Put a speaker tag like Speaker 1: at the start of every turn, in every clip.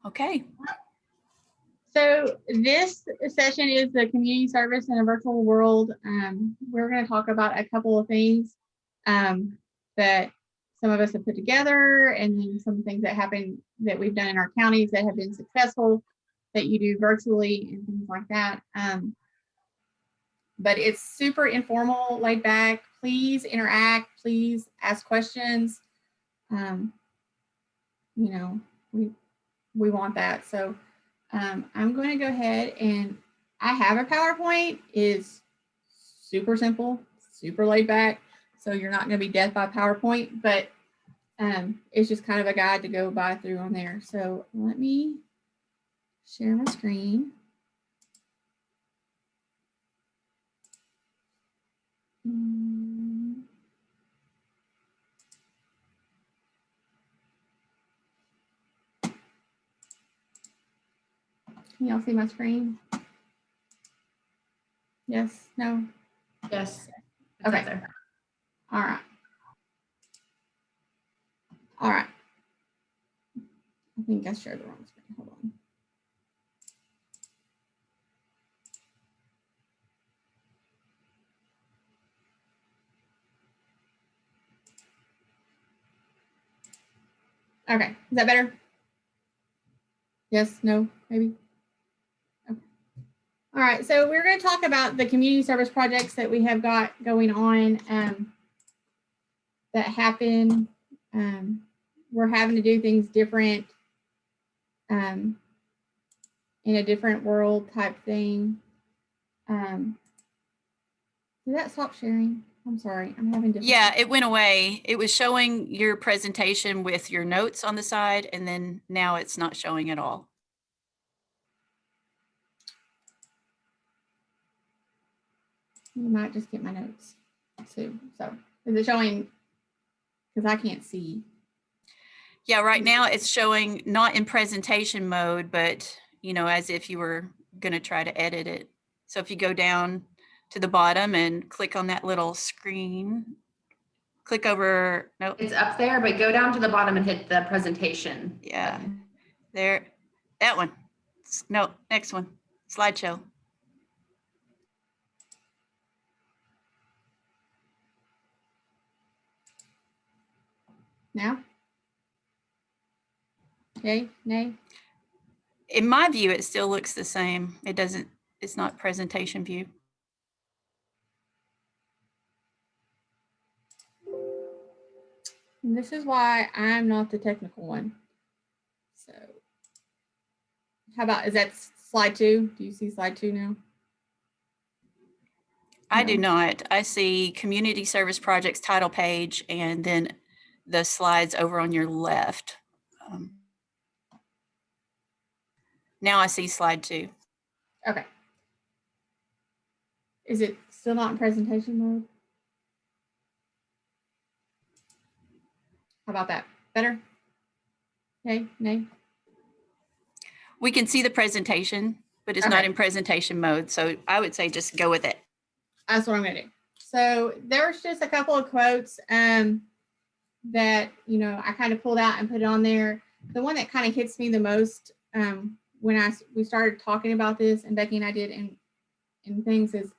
Speaker 1: Okay.
Speaker 2: So this session is the community service in a virtual world. We're going to talk about a couple of things that some of us have put together, and then some things that happen that we've done in our counties that have been successful that you do virtually and things like that. But it's super informal, laid back. Please interact. Please ask questions. You know, we want that. So I'm going to go ahead, and I have a PowerPoint. It's super simple, super laid back. So you're not going to be death by PowerPoint, but it's just kind of a guide to go by through on there. So let me share my screen. Can y'all see my screen? Yes, no?
Speaker 3: Yes.
Speaker 2: Okay. All right. All right. I think I shared the wrong screen. Hold on. Okay, is that better? Yes, no, maybe? Okay. All right, so we're going to talk about the community service projects that we have got going on that happen. We're having to do things different in a different world type thing. Did that stop sharing? I'm sorry, I'm having difficulty.
Speaker 1: Yeah, it went away. It was showing your presentation with your notes on the side, and then now it's not showing at all.
Speaker 2: You might just get my notes too. So is it showing? Because I can't see.
Speaker 1: Yeah, right now it's showing not in presentation mode, but you know, as if you were going to try to edit it. So if you go down to the bottom and click on that little screen, click over, nope.
Speaker 3: It's up there, but go down to the bottom and hit the presentation.
Speaker 1: Yeah,
Speaker 3: button.
Speaker 1: there, that one. No, next one, slideshow.
Speaker 2: Now? Yay, nay?
Speaker 1: In my view, it still looks the same. It doesn't, it's not presentation view.
Speaker 2: And this is why I'm not the technical one. So how about, is that slide 2? Do you see slide 2 now?
Speaker 1: I do not. I see community service projects title page and then the slides over on your left. Now I see slide 2.
Speaker 2: Okay. Is it still not in presentation mode? How about that? Better? Yay, nay?
Speaker 1: We can see the presentation, but it's not in presentation mode. So I would say just go with it.
Speaker 2: That's what I'm going to do. So there's just a couple of quotes that, you know, I kind of pulled out and put it on there. The one that kind of hits me the most when we started talking about this, and Becky and I did in things, is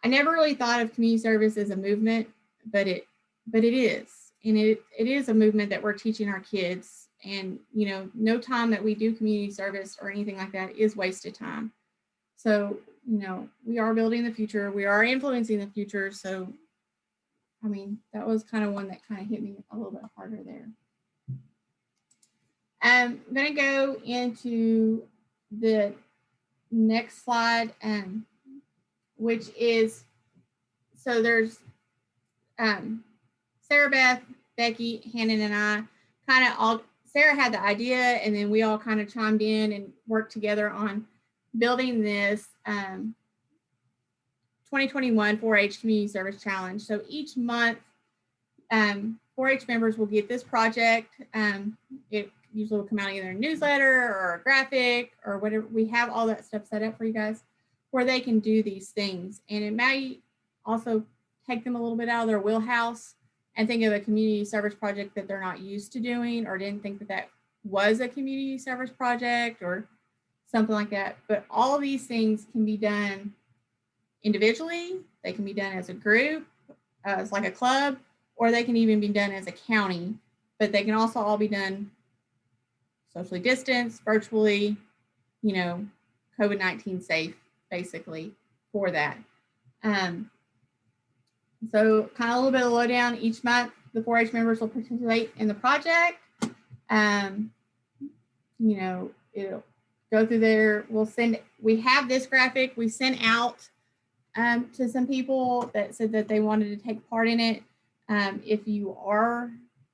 Speaker 2: I never really thought of community service as a movement, but it is. And it is a movement that we're teaching our kids. And, you know, no time that we do community service or anything like that is wasted time. So, you know, we are building the future. We are influencing the future. So, I mean, that was kind of one that kind of hit me a little bit harder there. I'm going to go into the next slide, which is, so there's Sarah Beth, Becky, Hannon, and I kind of all, Sarah had the idea, and then we all kind of chimed in and worked together on building this 2021 4-H Community Service Challenge. So each month, 4-H members will get this project. It usually will come out either a newsletter or a graphic or whatever. We have all that stuff set up for you guys where they can do these things. And it may also take them a little bit out of their wheelhouse and think of a community service project that they're not used to doing or didn't think that that was a community service project or something like that. But all these things can be done individually. They can be done as a group, as like a club, or they can even be done as a county. But they can also all be done socially distanced, virtually, you know, COVID-19 safe, basically, for that. So kind of a little bit of lowdown. Each month, the 4-H members will participate in the project. You know, it'll go through there. We have this graphic we sent out to some people that said that they wanted to take part in it. If you are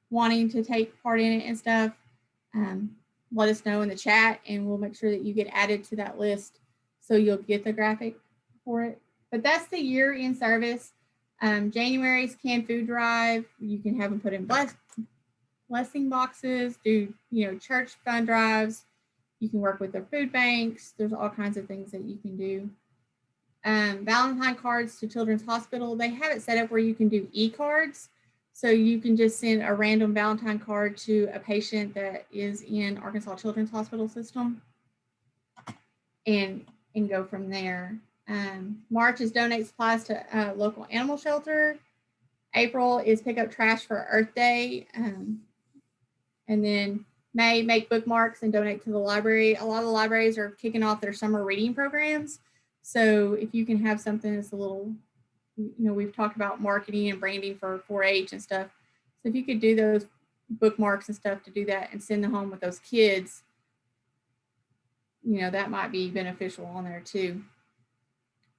Speaker 2: wanting to take part in it and stuff, let us know in the chat and we'll make sure that you get added to that list so you'll get the graphic for it. But that's the year in service. January's canned food drive. You can have them put in blessing boxes, do, you know, church fund drives. You can work with their food banks. There's all kinds of things that you can do. Valentine cards to Children's Hospital. They have it set up where you can do e-cards. So you can just send a random Valentine card to a patient that is in Arkansas Children's Hospital system and go from there. March is donate supplies to a local animal shelter. April is pick up trash for Earth Day. And then May, make bookmarks and donate to the library. A lot of the libraries are kicking off their summer reading programs. So if you can have something that's a little, you know, we've talked about marketing and branding for 4-H and stuff. So if you could do those bookmarks and stuff to do that and send them home with those kids, you know, that might be beneficial on there too.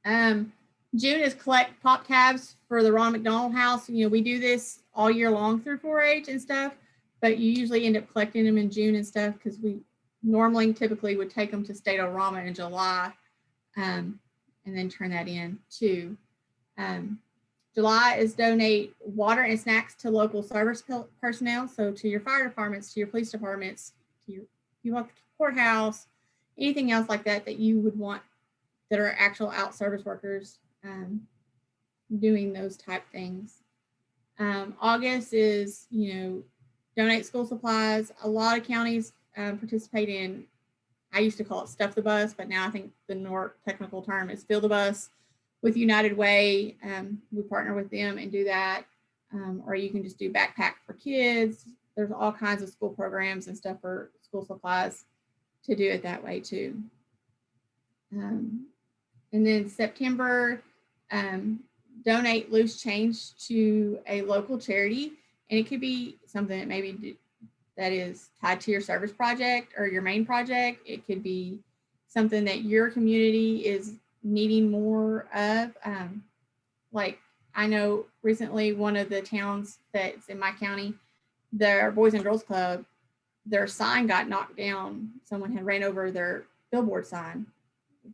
Speaker 2: June is collect pop tabs for the Ron McDonald House. You know, we do this all year long through 4-H and stuff, but you usually end up collecting them in June and stuff because we normally typically would take them to State Rama in July and then turn that in too. July is donate water and snacks to local service personnel. So to your fire departments, to your police departments, to your courthouse, anything else like that that you would want that are actual out service workers doing those type things. August is, you know, donate school supplies. A lot of counties participate in, I used to call it stuff the bus, but now I think the more technical term is fill the bus with United Way. We partner with them and do that. Or you can just do backpack for kids. There's all kinds of school programs and stuff for school supplies to do it that way too. And then September, donate loose change to a local charity. And it could be something that maybe that is tied to your service project or your main project. It could be something that your community is needing more of. Like I know recently one of the towns that's in my county, their Boys and Girls Club, their sign got knocked down. Someone had ran over their billboard sign,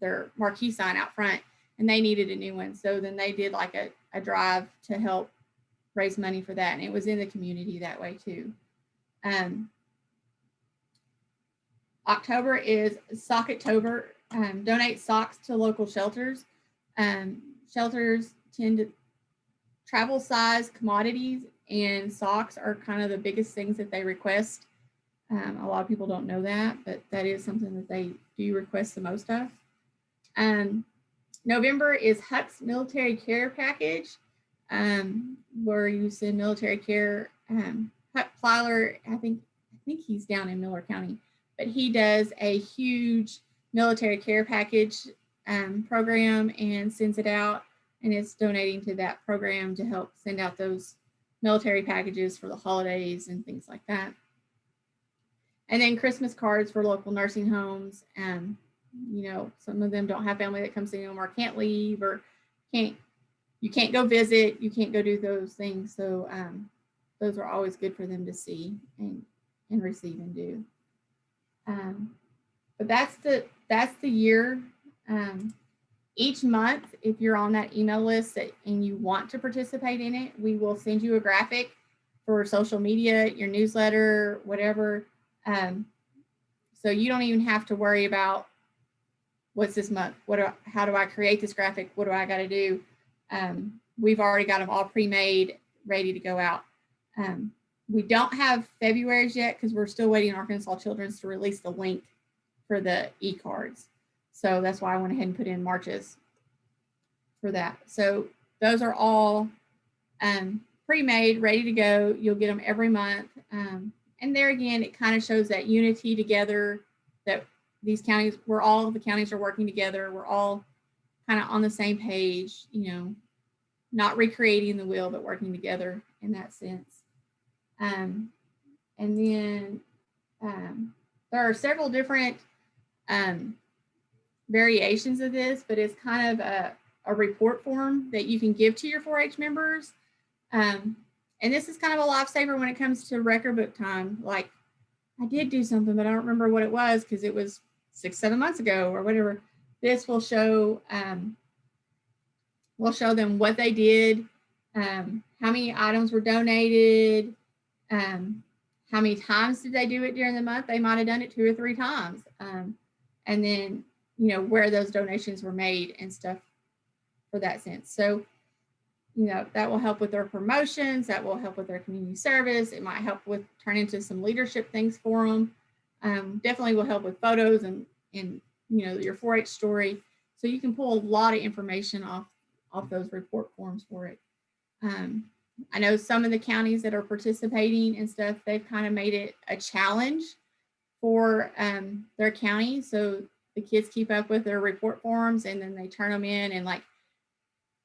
Speaker 2: their marquee sign out front, and they needed a new one. So then they did like a drive to help raise money for that. And it was in the community that way too. October is Socktober. Donate socks to local shelters. Shelters tend to travel size commodities, and socks are kind of the biggest things that they request. A lot of people don't know that, but that is something that they do request the most of. November is Huck's Military Care Package, where you send military care. Huck Plyler, I think he's down in Miller County, but he does a huge military care package program and sends it out, and it's donating to that program to help send out those military packages for the holidays and things like that. And then Christmas cards for local nursing homes. You know, some of them don't have family that comes in them or can't leave or you can't go visit, you can't go do those things. So those are always good for them to see and receive and do. But that's the year. Each month, if you're on that email list and you want to participate in it, we will send you a graphic for social media, your newsletter, whatever. So you don't even have to worry about what's this month? How do I create this graphic? What do I got to do? We've already got them all pre-made, ready to go out. We don't have February's yet because we're still waiting on Arkansas Children's to release the link for the e-cards. So that's why I went ahead and put in March's for that. So those are all pre-made, ready to go. You'll get them every month. And there again, it kind of shows that unity together, that these counties, all the counties are working together. We're all kind of on the same page, you know, not recreating the wheel, but working together in that sense. And then there are several different variations of this, but it's kind of a report form that you can give to your 4-H members. And this is kind of a lifesaver when it comes to record book time. Like, I did do something, but I don't remember what it was because it was 6-7 months ago or whatever. This will show them what they did, how many items were donated, how many times did they do it during the month. They might have done it 2 or 3 times. And then, you know, where those donations were made and stuff for that sense. So, you know, that will help with their promotions. That will help with their community service. It might help with turn into some leadership things for them. Definitely will help with photos and you know, your 4-H story. So you can pull a lot of information off those report forms for it. I know some of the counties that are participating and stuff, they've kind of made it a challenge for their county. So the kids keep up with their report forms and then they turn them in, and like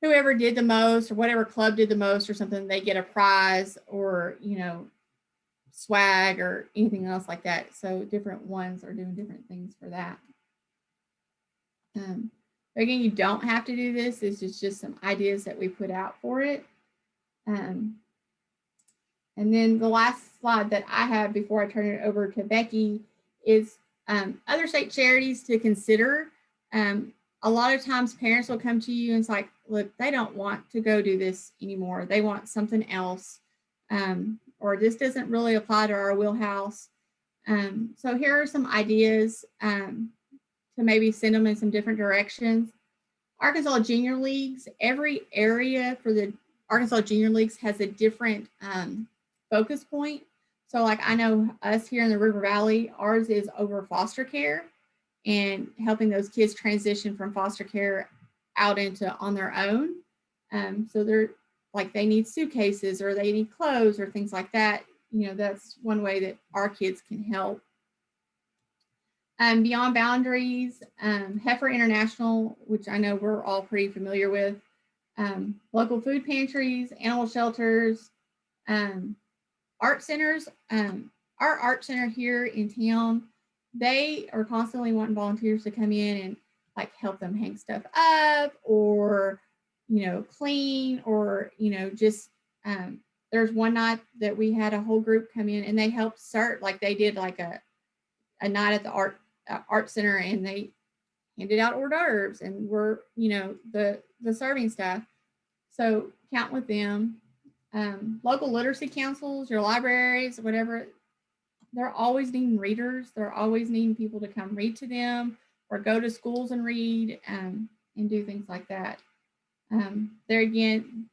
Speaker 2: whoever did the most or whatever club did the most or something, they get a prize or, you know, swag or anything else like that. So different ones are doing different things for that. Again, you don't have to do this. This is just some ideas that we put out for it. And then the last slide that I have before I turn it over to Becky is other state charities to consider. A lot of times parents will come to you and it's like, look, they don't want to go do this anymore. They want something else. Or this doesn't really apply to our wheelhouse. So here are some ideas to maybe send them in some different directions. Arkansas Junior Leagues, every area for the Arkansas Junior Leagues has a different focus point. So like I know us here in the River Valley, ours is over foster care and helping those kids transition from foster care out into on their own. So they're like, they need suitcases or they need clothes or things like that. You know, that's one way that our kids can help. Beyond Boundaries, Heifer International, which I know we're all pretty familiar with, local food pantries, animal shelters, art centers. Our art center here in town, they are constantly wanting volunteers to come in and like help them hang stuff up or, you know, clean or, you know, just there's one night that we had a whole group come in and they helped start, like they did like a night at the art center and they handed out hors d'oeuvres and were, you know, the serving staff. So count with them. Local literacy councils, your libraries, whatever, they're always needing readers. They're always needing people to come read to them or go to schools and read and do things like that. There again,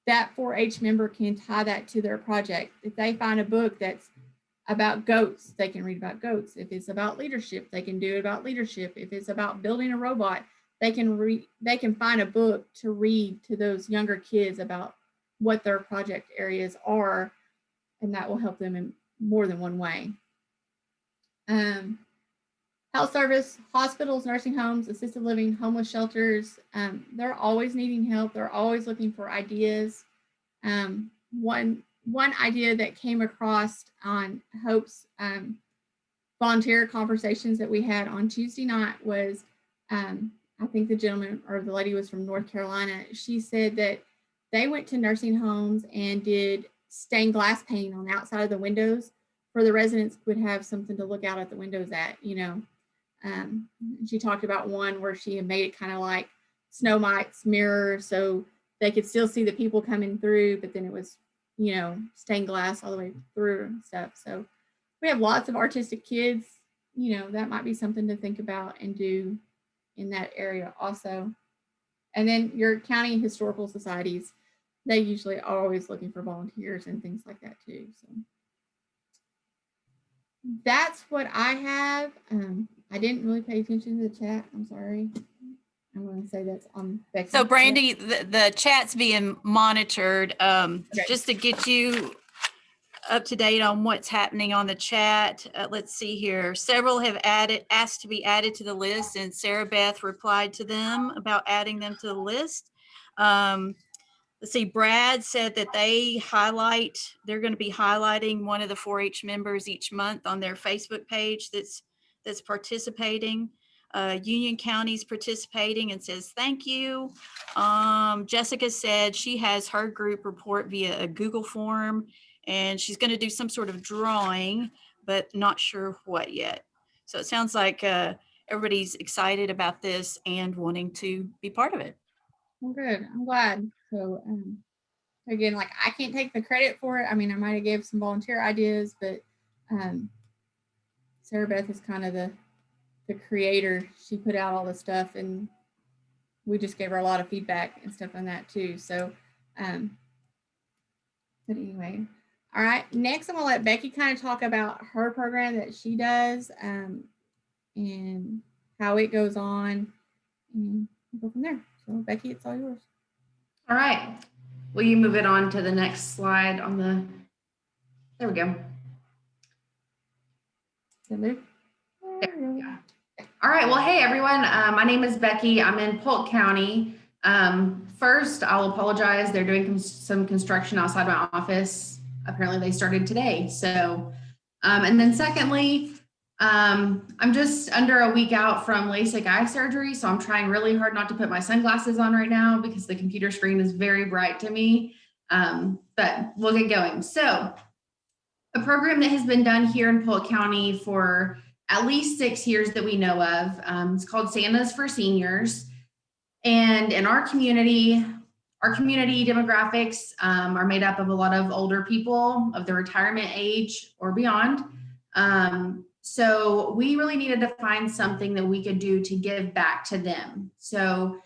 Speaker 2: that 4-H member can tie that to their project. If they find a book that's about goats, they can read about goats. If it's about leadership, they can do it about leadership. If it's about building a robot, they can find a book to read to those younger kids about what their project areas are, and that will help them in more than one way. Health service, hospitals, nursing homes, assisted living, homeless shelters, they're always needing help. They're always looking for ideas. One idea that came across on Hope's volunteer conversations that we had on Tuesday night was, I think the gentleman or the lady was from North Carolina. She said that they went to nursing homes and did stained glass painting on the outside of the windows for the residents would have something to look out at the windows at, you know. She talked about one where she had made it kind of like Snow White's mirror so they could still see the people coming through, but then it was, you know, stained glass all the way through and stuff. So we have lots of artistic kids, you know, that might be something to think about and do in that area also. And then your county historical societies. they usually are always looking for volunteers and things like that too. So that's what I have. I didn't really pay attention to the chat. I'm sorry. I'm going to say that's on Becky.
Speaker 1: So Brandy, the chat's being monitored, just to get you up to date on what's happening on the chat. Let's see here. Several have asked to be added to the list, and Sarah Beth replied to them about adding them to the list. Let's see, Brad said that they're going to be highlighting one of the 4-H members each month on their Facebook page that's participating. Union County's participating and says thank you. Jessica said she has her group report via a Google form, and she's going to do some sort of drawing, but not sure what yet. So it sounds like everybody's excited about this and wanting to be part of it.
Speaker 2: Well, good. I'm glad. So again, like I can't take the credit for it. I mean, I might have gave some volunteer ideas, but Sarah Beth is kind of the creator. She put out all the stuff, and we just gave her a lot of feedback and stuff on that too. So, but anyway, all right. Next, I'm gonna let Becky kind of talk about her program that she does and how it goes on, and we'll go from there. So, Becky, it's all yours.
Speaker 3: All right. Will you move it on to the next slide on the, there we go.
Speaker 2: Yeah.
Speaker 3: All right. Well, hey, everyone. My name is Becky. I'm in Polk County. First, I'll apologize. They're doing some construction outside my office. Apparently, they started today. So, and then secondly, I'm just under a week out from LASIK eye surgery. So I'm trying really hard not to put my sunglasses on right now because the computer screen is very bright to me. But we'll get going. So a program that has been done here in Polk County for at least 6 years that we know of. It's called Santa's for Seniors. And in our community demographics are made up of a lot of older people of the retirement age or beyond. So we really needed to find something that we could do to give back to them. So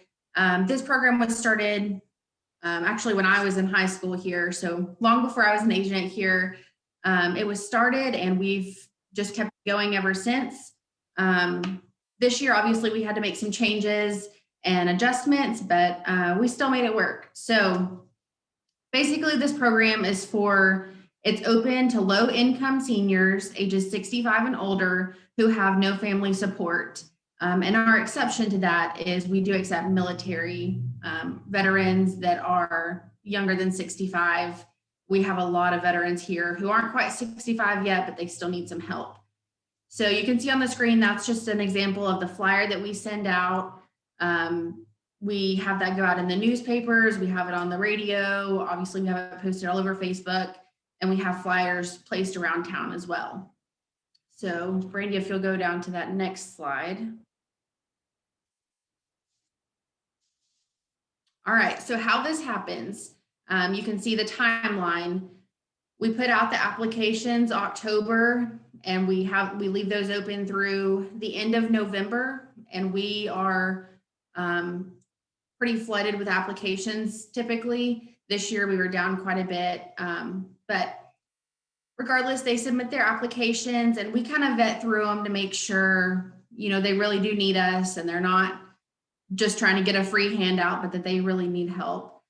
Speaker 3: this program was started actually when I was in high school here. So long before I was an agent here, it was started, and we've just kept going ever since. This year, obviously, we had to make some changes and adjustments, but we still made it work. So basically, this program is it's open to low-income seniors, ages 65 and older, who have no family support. And our exception to that is we do accept military veterans that are younger than 65. We have a lot of veterans here who aren't quite 65 yet, but they still need some help. So you can see on the screen, that's just an example of the flyer that we send out. We have that go out in the newspapers. We have it on the radio. Obviously, we have it posted all over Facebook, and we have flyers placed around town as well. So Brandy, if you'll go down to that next slide. All right, so how this happens, you can see the timeline. We put out the applications October, and we leave those open through the end of November, and we are pretty flooded with applications typically. This year we were down quite a bit, but regardless, they submit their applications, and we kind of vet through them to make sure, they really do need us, and they're not just trying to get a free handout, but that they really need help.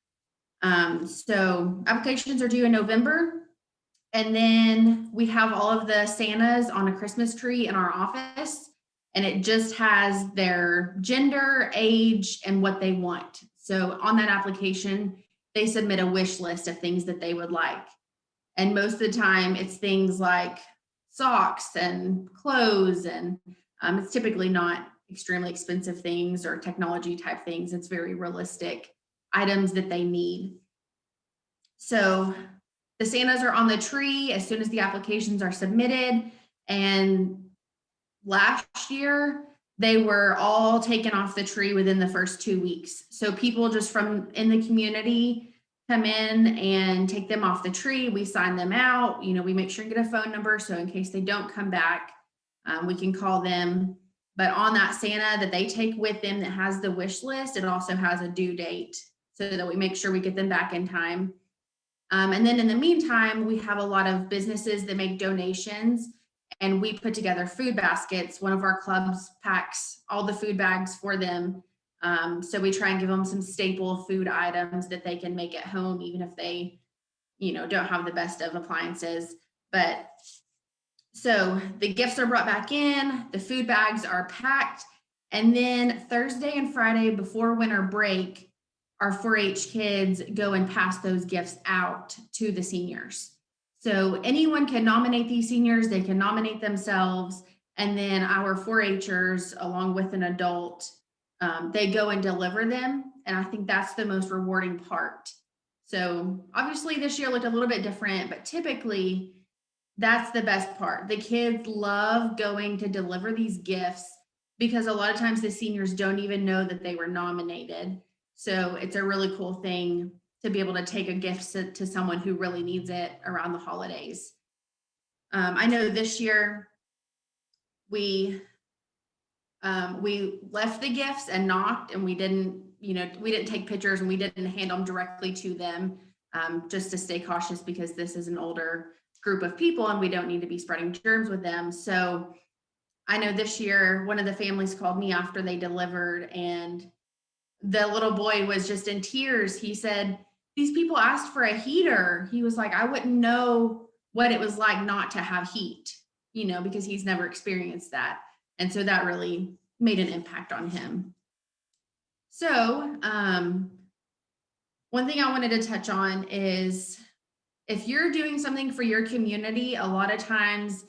Speaker 3: So applications are due in November. And then we have all of the Santas on a Christmas tree in our office, and it just has their gender, age, and what they want. So on that application, they submit a wish list of things that they would like. And most of the time it's things like socks and clothes, and it's typically not extremely expensive things or technology type things. It's very realistic items that they need. So the Santas are on the tree as soon as the applications are submitted. And last year, they were all taken off the tree within the first 2 weeks. So people just from in the community come in and take them off the tree. We sign them out. We make sure to get a phone number, so in case they don't come back, we can call them. But on that Santa that they take with them that has the wish list, it also has a due date so that we make sure we get them back in time. And then in the meantime, we have a lot of businesses that make donations, and we put together food baskets. One of our clubs packs all the food bags for them. So we try and give them some staple food items that they can make at home, even if they, don't have the best of appliances. But so the gifts are brought back in, the food bags are packed, and then Thursday and Friday before winter break, our 4-H kids go and pass those gifts out to the seniors. So anyone can nominate these seniors, they can nominate themselves, and then our 4-Hers, along with an adult, they go and deliver them. And I think that's the most rewarding part. So obviously this year looked a little bit different, but typically that's the best part. The kids love going to deliver these gifts because a lot of times the seniors don't even know that they were nominated. So it's a really cool thing to be able to take a gift to someone who really needs it around the holidays. I know this year we left the gifts and knocked, and we didn't take pictures, and we didn't hand them directly to them, just to stay cautious because this is an older group of people and we don't need to be spreading germs with them. So I know this year one of the families called me after they delivered, and the little boy was just in tears. He said, "These people asked for a heater." He was like, "I wouldn't know what it was like not to have heat," because he's never experienced that. And so that really made an impact on him. So one thing I wanted to touch on is, if you're doing something for your community, a lot of times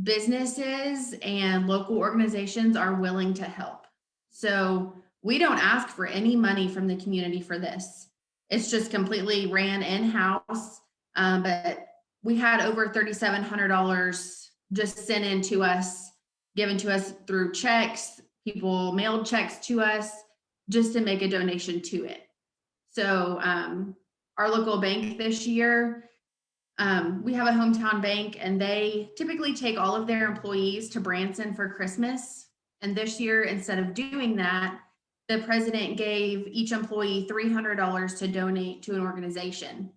Speaker 3: businesses and local organizations are willing to help. So we don't ask for any money from the community for this. It's just completely ran in-house. But we had over $3,700 just sent in to us, given to us through checks. People mailed checks to us just to make a donation to it. So our local bank this year, we have a hometown bank, and they typically take all of their employees to Branson for Christmas. And this year, instead of doing that, the president gave each employee $300 to donate to an organization.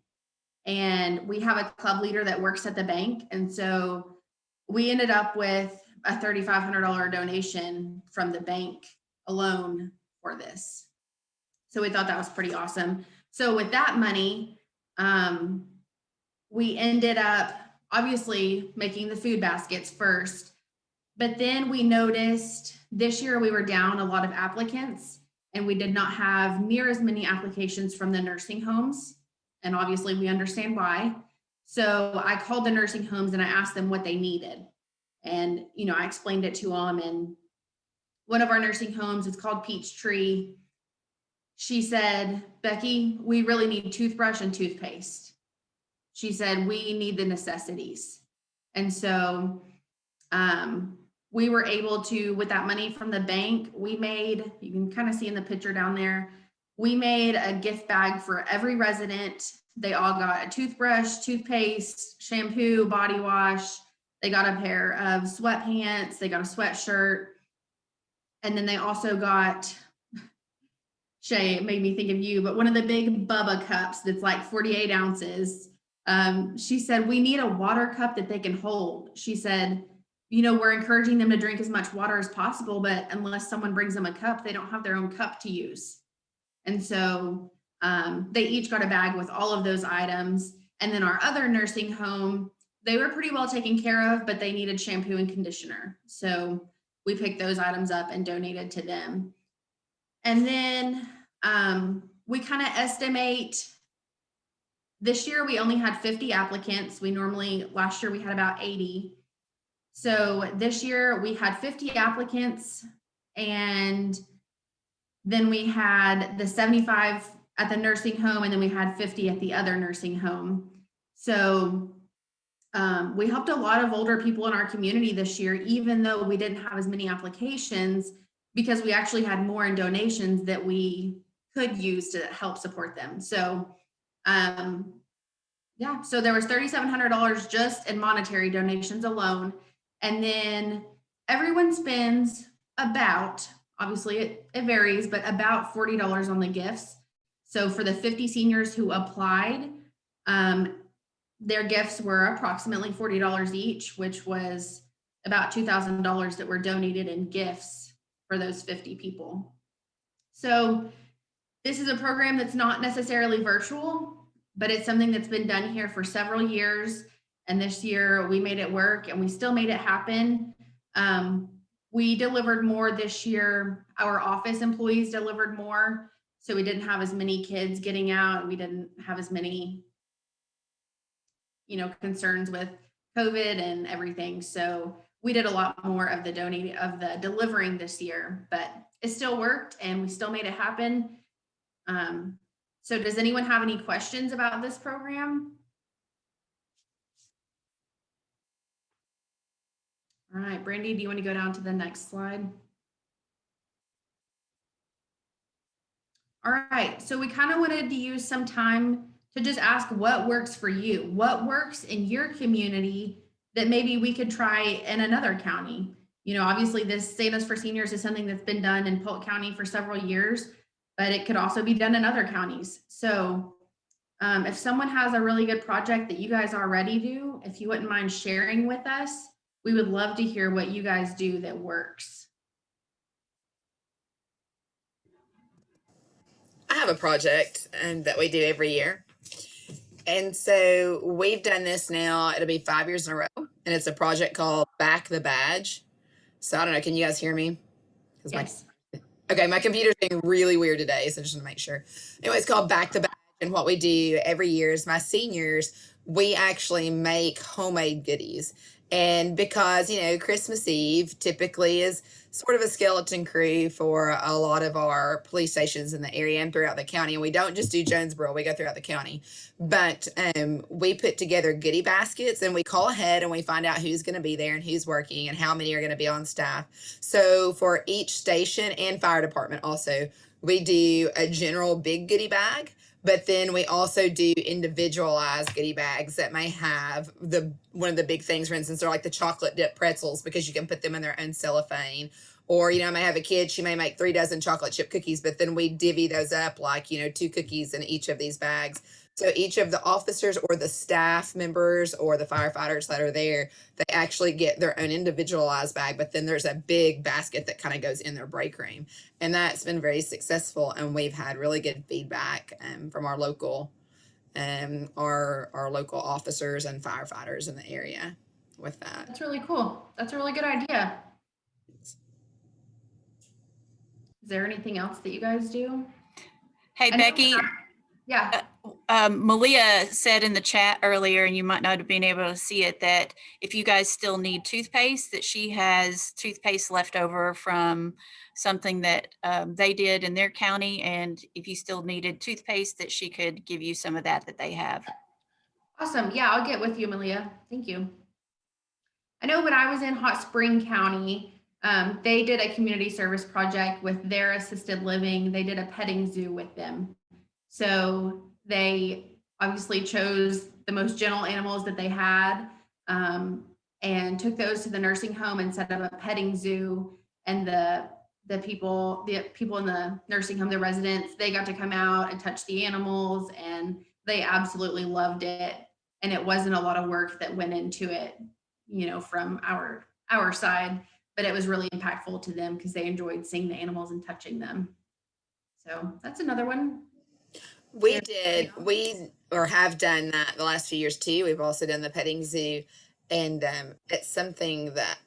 Speaker 3: And we have a club leader that works at the bank. And so we ended up with a $3,500 donation from the bank alone for this. So we thought that was pretty awesome. So with that money, we ended up obviously making the food baskets first, but then we noticed this year we were down a lot of applicants, and we did not have near as many applications from the nursing homes. And obviously we understand why. So I called the nursing homes and I asked them what they needed. And, I explained it to them. And one of our nursing homes, it's called Peachtree. She said, "Becky, we really need toothbrush and toothpaste." She said, "We need the necessities." And so we were able to, with that money from the bank, we made, you can kind of see in the picture down there, we made a gift bag for every resident. They all got a toothbrush, toothpaste, shampoo, body wash. They got a pair of sweatpants. They got a sweatshirt. And then they also got, Shay, it made me think of you, but one of the big Bubba cups that's like 48 ounces. She said, "We need a water cup that they can hold." She said, "We're encouraging them to drink as much water as possible, but unless someone brings them a cup, they don't have their own cup to use." And so they each got a bag with all of those items. And then our other nursing home, they were pretty well taken care of, but they needed shampoo and conditioner. So we picked those items up and donated to them. And then we kind of estimate, this year we only had 50 applicants. Last year we had about 80. So this year we had 50 applicants, and then we had the 75 at the nursing home, and then we had 50 at the other nursing home. So we helped a lot of older people in our community this year, even though we didn't have as many applications, because we actually had more in donations that we could use to help support them. So so there was $3,700 just in monetary donations alone. And then everyone spends about, obviously it varies, but about $40 on the gifts. So for the 50 seniors who applied, their gifts were approximately $40 each, which was about $2,000 that were donated in gifts for those 50 people. So this is a program that's not necessarily virtual, but it's something that's been done here for several years. And this year we made it work and we still made it happen. We delivered more this year. Our office employees delivered more. So we didn't have as many kids getting out. We didn't have as many, concerns with COVID and everything. So we did a lot more of the delivering this year, but it still worked and we still made it happen. So does anyone have any questions about this program? All right, Brandy, do you want to go down to the next slide? All right, so we kind of wanted to use some time to just ask what works for you. What works in your community that maybe we could try in another county? Obviously this Santas for Seniors is something that's been done in Polk County for several years, but it could also be done in other counties. So if someone has a really good project that you guys already do, if you wouldn't mind sharing with us, we would love to hear what you guys do that works.
Speaker 4: I have a project that we do every year. And so we've done this now, it'll be 5 years in a row. And it's a project called Back the Badge. So I don't know, can you guys hear me?
Speaker 3: Yes.
Speaker 4: Okay, my computer's being really weird today, so just want to make sure. Anyway, it's called Back the Badge. And what we do every year is my seniors, we actually make homemade goodies. And because, Christmas Eve typically is sort of a skeleton crew for a lot of our police stations in the area and throughout the county. And we don't just do Jonesboro, we go throughout the county. But we put together goodie baskets and we call ahead and we find out who's going to be there and who's working and how many are going to be on staff. So for each station and fire department also, we do a general big goodie bag. But then we also do individualized goodie bags that may have one of the big things, for instance, are like the chocolate dip pretzels because you can put them in their own cellophane. Or, I may have a kid, she may make 3 dozen chocolate chip cookies, but then we divvy those up like, 2 cookies in each of these bags. So each of the officers or the staff members or the firefighters that are there, they actually get their own individualized bag, but then there's a big basket that kind of goes in their break room. And that's been very successful. And we've had really good feedback from our local officers and firefighters in the area with that.
Speaker 3: That's really cool. That's a really good idea. Is there anything else that you guys do?
Speaker 1: Hey, Becky.
Speaker 3: Yeah.
Speaker 1: Malia said in the chat earlier, and you might not have been able to see it, that if you guys still need toothpaste, that she has toothpaste left over from something that they did in their county. And if you still needed toothpaste, that she could give you some of that they have.
Speaker 3: Awesome. Yeah, I'll get with you, Malia. Thank you. I know when I was in Hot Spring County, they did a community service project with their assisted living. They did a petting zoo with them. So they obviously chose the most gentle animals that they had and took those to the nursing home and set up a petting zoo. And the people in the nursing home, the residents, they got to come out and touch the animals and they absolutely loved it. And it wasn't a lot of work that went into it, from our side, but it was really impactful to them because they enjoyed seeing the animals and touching them. So that's another one.
Speaker 4: We have done that the last few years too. We've also done the petting zoo, and it's something that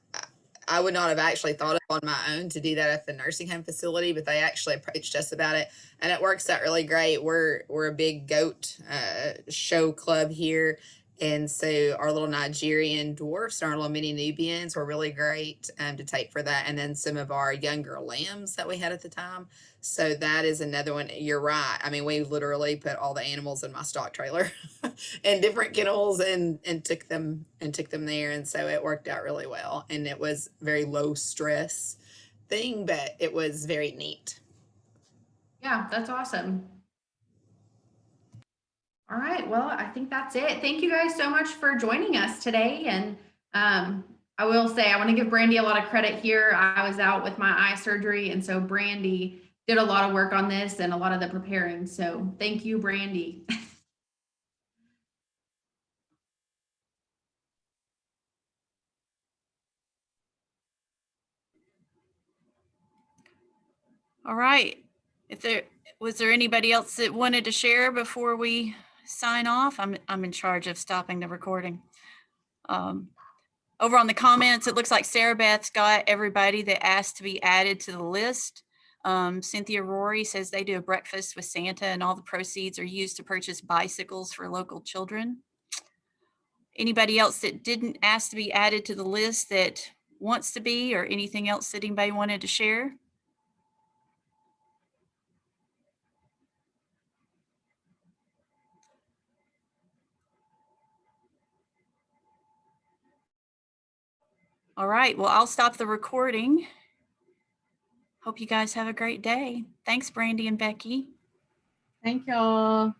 Speaker 4: I would not have actually thought of on my own to do that at the nursing home facility, but they actually approached us about it, and it works out really great. We're a big goat show club here, and so our little Nigerian dwarfs, our little mini Nubians, were really great to take for that, and then some of our younger lambs that we had at the time. So that is another one. You're right. I mean, we literally put all the animals in my stock trailer in different kennels and took them there. And so it worked out really well. And it was very low stress thing, but it was very neat.
Speaker 3: Yeah, that's awesome. All right. Well, I think that's it. Thank you guys so much for joining us today. And I will say, I want to give Brandy a lot of credit here. I was out with my eye surgery. And so Brandy did a lot of work on this and a lot of the preparing. So thank you, Brandy.
Speaker 1: All right. Was there anybody else that wanted to share before we sign off? I'm in charge of stopping the recording. Over on the comments, it looks like Sarah Beth's got everybody that asked to be added to the list. Cynthia Rory says they do a breakfast with Santa and all the proceeds are used to purchase bicycles for local children. Anybody else that didn't ask to be added to the list that wants to be, or anything else that anybody wanted to share? All right, well, I'll stop the recording. Hope you guys have a great day. Thanks, Brandy and Becky.
Speaker 2: Thank y'all.